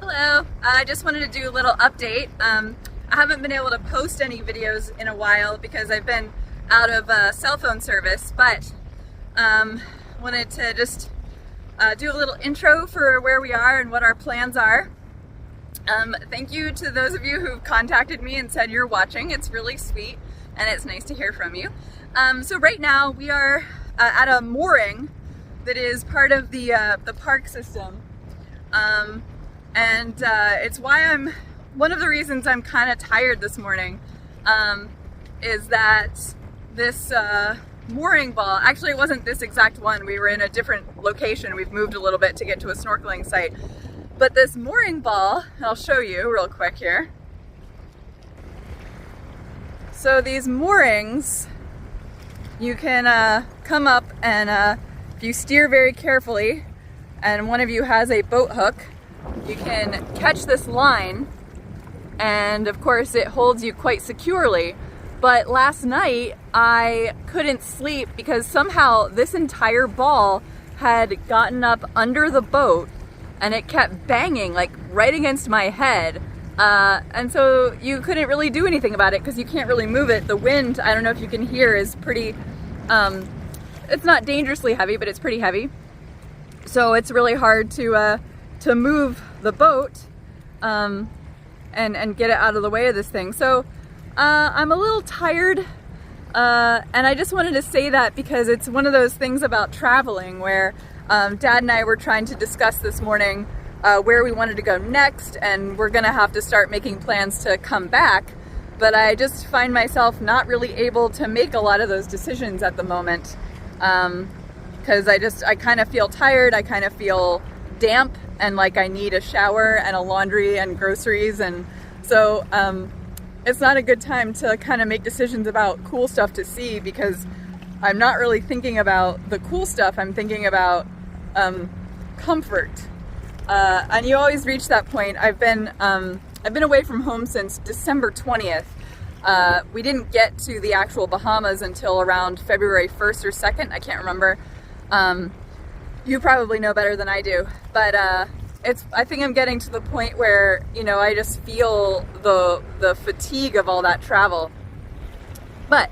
Hello, I just wanted to do a little update. I haven't been able to post any videos in a while because I've been out of cell phone service, but wanted to just do a little intro for where we are and what our plans are. Thank you to those of you who've contacted me and said you're watching. It's really sweet and it's nice to hear from you. So right now we are at a mooring that is part of the park system. It's why one of the reasons I'm kind of tired this morning is that this mooring ball, actually it wasn't this exact one, we were in a different location, we've moved a little bit to get to a snorkeling site, but this mooring ball, I'll show you real quick here. So these moorings, you can come up and if you steer very carefully and one of you has a boat hook, you can catch this line, and of course it holds you quite securely. But last night I couldn't sleep because somehow this entire ball had gotten up under the boat and it kept banging like right against my head. And so you couldn't really do anything about it because you can't really move it. The wind, I don't know if you can hear, is pretty, it's not dangerously heavy, but it's pretty heavy. So it's really hard to move the boat and get it out of the way of this thing. So I'm a little tired, and I just wanted to say that because it's one of those things about traveling where Dad and I were trying to discuss this morning where we wanted to go next, and we're gonna have to start making plans to come back, but I just find myself not really able to make a lot of those decisions at the moment because I kind of feel tired, I kind of feel damp, and like I need a shower and a laundry and groceries, and so it's not a good time to kind of make decisions about cool stuff to see because I'm not really thinking about the cool stuff, I'm thinking about comfort. And you always reach that point. I've been away from home since December 20th. We didn't get to the actual Bahamas until around February 1st or 2nd, I can't remember. You probably know better than I do, but I think I'm getting to the point where, you know, I just feel the fatigue of all that travel. But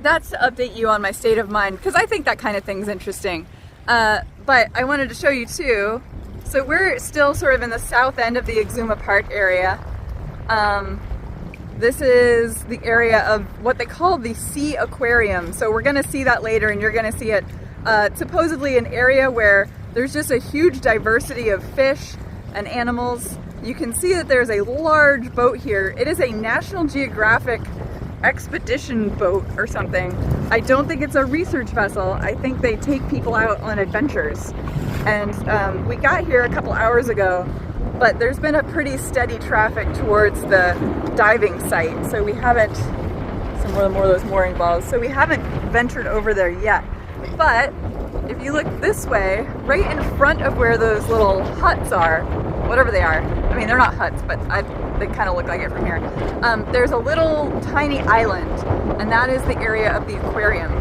that's to update you on my state of mind, because I think that kind of thing's interesting. But I wanted to show you too. So we're still sort of in the south end of the Exuma Park area. This is the area of what they call the Sea Aquarium. So we're gonna see that later, and you're gonna see it. It's supposedly an area where there's just a huge diversity of fish and animals. You can see that there's a large boat here. It is a National Geographic expedition boat or something. I don't think it's a research vessel. I think they take people out on adventures. And we got here a couple hours ago, but there's been a pretty steady traffic towards the diving site. So we haven't, some more of those mooring balls. So we haven't ventured over there yet. But if you look this way, right in front of where those little huts are, whatever they are, I mean, they're not huts, but they kind of look like it from here. There's a little tiny island, and that is the area of the aquarium.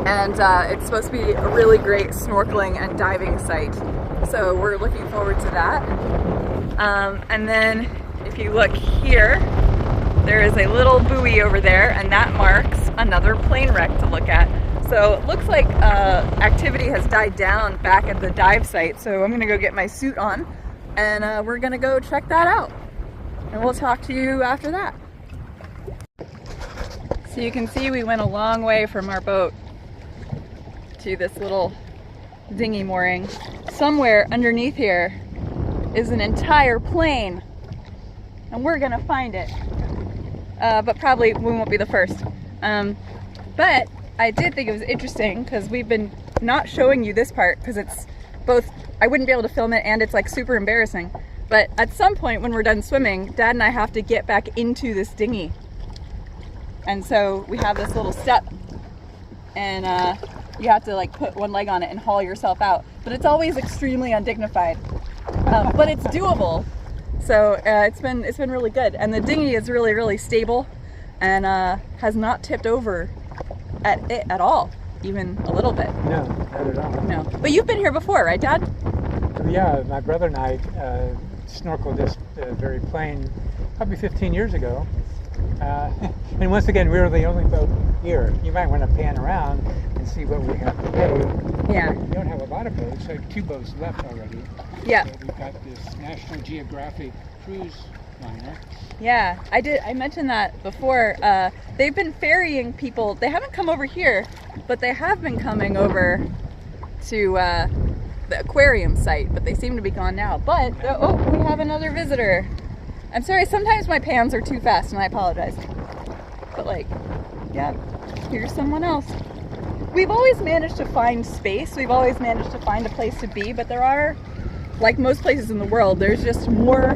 And it's supposed to be a really great snorkeling and diving site. So we're looking forward to that. And then if you look here, there is a little buoy over there, and that marks another plane wreck to look at. So it looks like activity has died down back at the dive site. So I'm gonna go get my suit on, and we're gonna go check that out. And we'll talk to you after that. So you can see we went a long way from our boat to this little dinghy mooring. Somewhere underneath here is an entire plane, and we're gonna find it. But probably we won't be the first. But I did think it was interesting because we've been not showing you this part because it's both, I wouldn't be able to film it and it's like super embarrassing. But at some point when we're done swimming, Dad and I have to get back into this dinghy. And so we have this little step, and you have to like put one leg on it and haul yourself out. But it's always extremely undignified, but it's doable. So it's been really good. And the dinghy is really, really stable and has not tipped over at all, even a little bit. No, not at all. No. But you've been here before, right, Dad? Yeah, my brother and I snorkeled this very plain probably 15 years ago. And once again, we're the only boat here. You might want to pan around and see what we have today. Yeah. We don't have a lot of boats. So 2 boats left already. Yeah. So we've got this National Geographic cruise liner. Yeah, I mentioned that before. They've been ferrying people. They haven't come over here, but they have been coming over to the aquarium site, but they seem to be gone now. But, oh, we have another visitor. I'm sorry, sometimes my pans are too fast and I apologize. But like, yeah, here's someone else. We've always managed to find space. We've always managed to find a place to be, but there are, like most places in the world, there's just more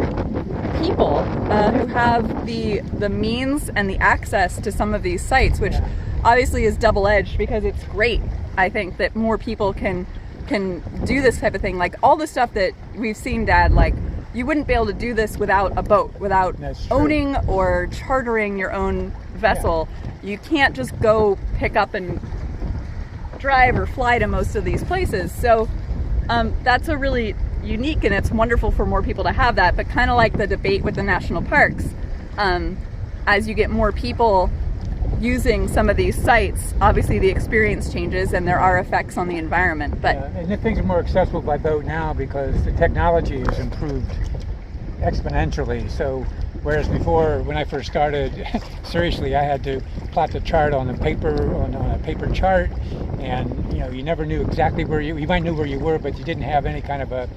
people who have the means and the access to some of these sites, which obviously is double-edged, because it's great, I think, that more people can do this type of thing. Like all the stuff that we've seen, Dad, like you wouldn't be able to do this without a boat, without owning or chartering your own vessel. Yeah. You can't just go pick up and drive or fly to most of these places. So that's a really unique, and it's wonderful for more people to have that. But kind of like the debate with the national parks, as you get more people using some of these sites, obviously the experience changes and there are effects on the environment. But and things are more accessible by boat now because the technology has improved exponentially. So whereas before, when I first started, seriously, I had to plot the chart on a paper chart, and you never knew exactly where you might know where you were, but you didn't have any kind of a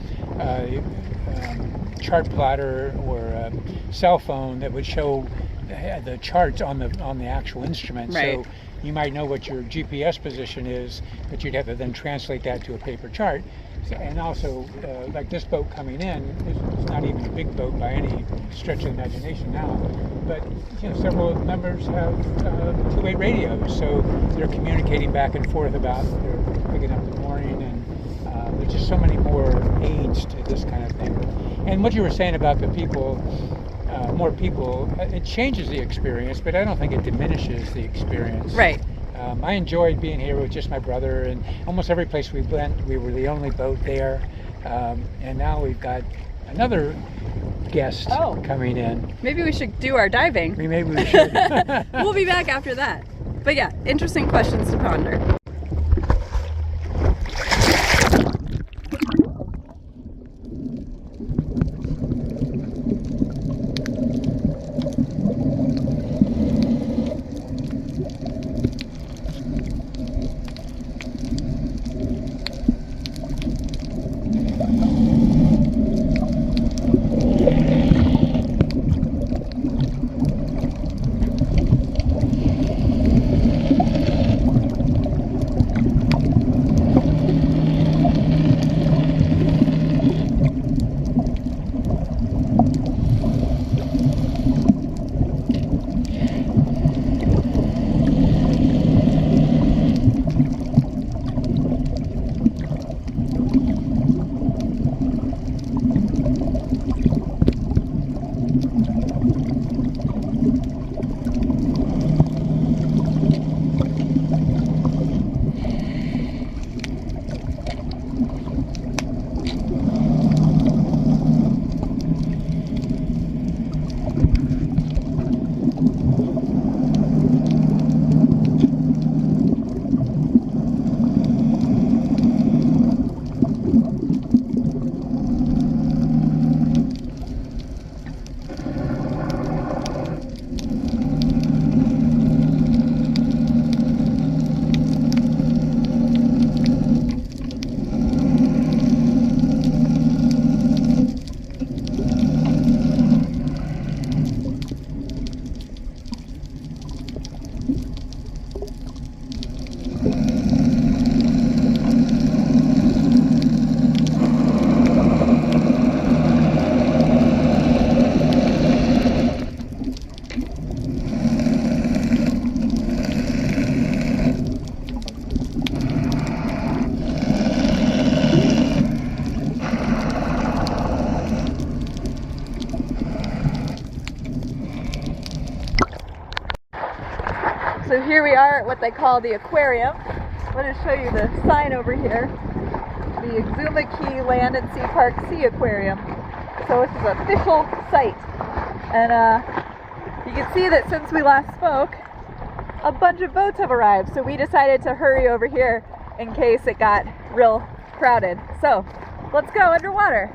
chart plotter or a cell phone that would show the charts on the actual instrument. Right. So you might know what your GPS position is, but you'd have to then translate that to a paper chart. So, and also, like this boat coming in, it's not even a big boat by any stretch of the imagination now, but several members have two-way radios, so they're communicating back and forth about what they're picking up in the morning, and there's just so many more aids to this kind of thing. And what you were saying about the people, more people, it changes the experience, but I don't think it diminishes the experience. Right. I enjoyed being here with just my brother, and almost every place we went, we were the only boat there. And now we've got another guest coming in. Maybe we should do our diving. Maybe we should. We'll be back after that. But yeah, interesting questions to ponder. So here we are at what they call the aquarium. I'm going to show you the sign over here. The Exuma Key Land and Sea Park Sea Aquarium. So this is an official site. And you can see that since we last spoke, a bunch of boats have arrived. So we decided to hurry over here in case it got real crowded. So let's go underwater.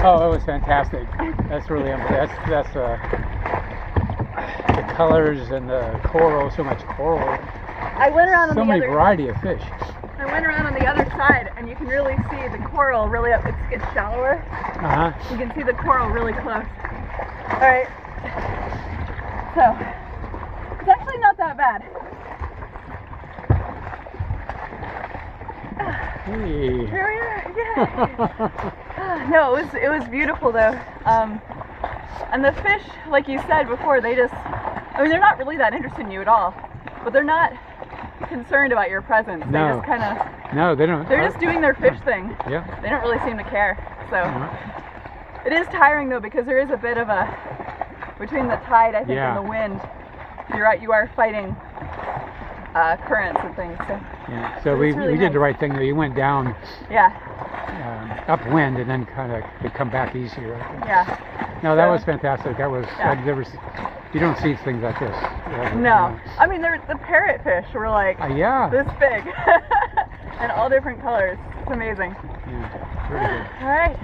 Oh, it was fantastic. That's really that's the colors and the coral. So much coral. I went around on so the many other. variety of fish. I went around on the other side, and you can really see the coral really up. It gets shallower. You can see the coral really close. All right. So it's actually not that bad. Hey. Here we are. Yeah. No, it was beautiful though. And the fish, like you said before, they're not really that interested in you at all, but they're not concerned about your presence. They just kind of. No, they don't. They're just doing their fish thing. Yeah. They don't really seem to care. So it is tiring though, because there is a bit of between the tide, I think, and the wind. You are fighting currents and things. So. Yeah. So we did the right thing though. You went down. Yeah. Upwind and then kind of could come back easier. I think. Yeah. No, that was fantastic. That was. You don't see things like this. No. I mean, the parrotfish were like this big, and all different colors. It's amazing. Yeah. Pretty good. All right.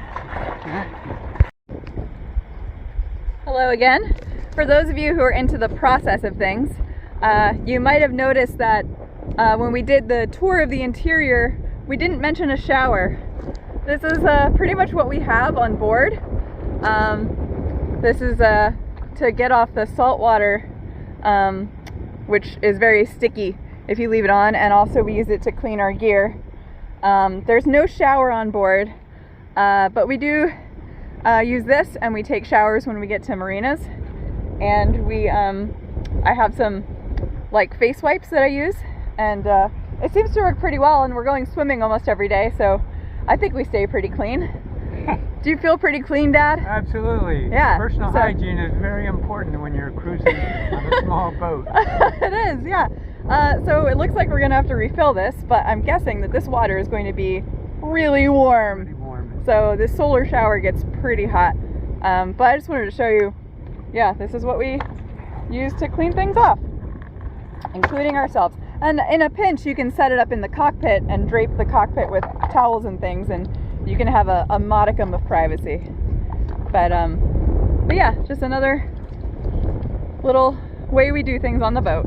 Hello again. For those of you who are into the process of things, you might have noticed that when we did the tour of the interior, we didn't mention a shower. This is pretty much what we have on board. This is to get off the salt water, which is very sticky if you leave it on, and also we use it to clean our gear. There's no shower on board, but we do use this, and we take showers when we get to marinas. And I have some like face wipes that I use, and it seems to work pretty well, and we're going swimming almost every day, so I think we stay pretty clean. Do you feel pretty clean, Dad? Absolutely. Yeah. Personal hygiene is very important when you're cruising on a small boat. It is, yeah. So it looks like we're going to have to refill this, but I'm guessing that this water is going to be really warm. Really warm. So this solar shower gets pretty hot. But I just wanted to show you, this is what we use to clean things off, including ourselves. And in a pinch, you can set it up in the cockpit and drape the cockpit with towels and things, and you can have a modicum of privacy. But yeah, just another little way we do things on the boat.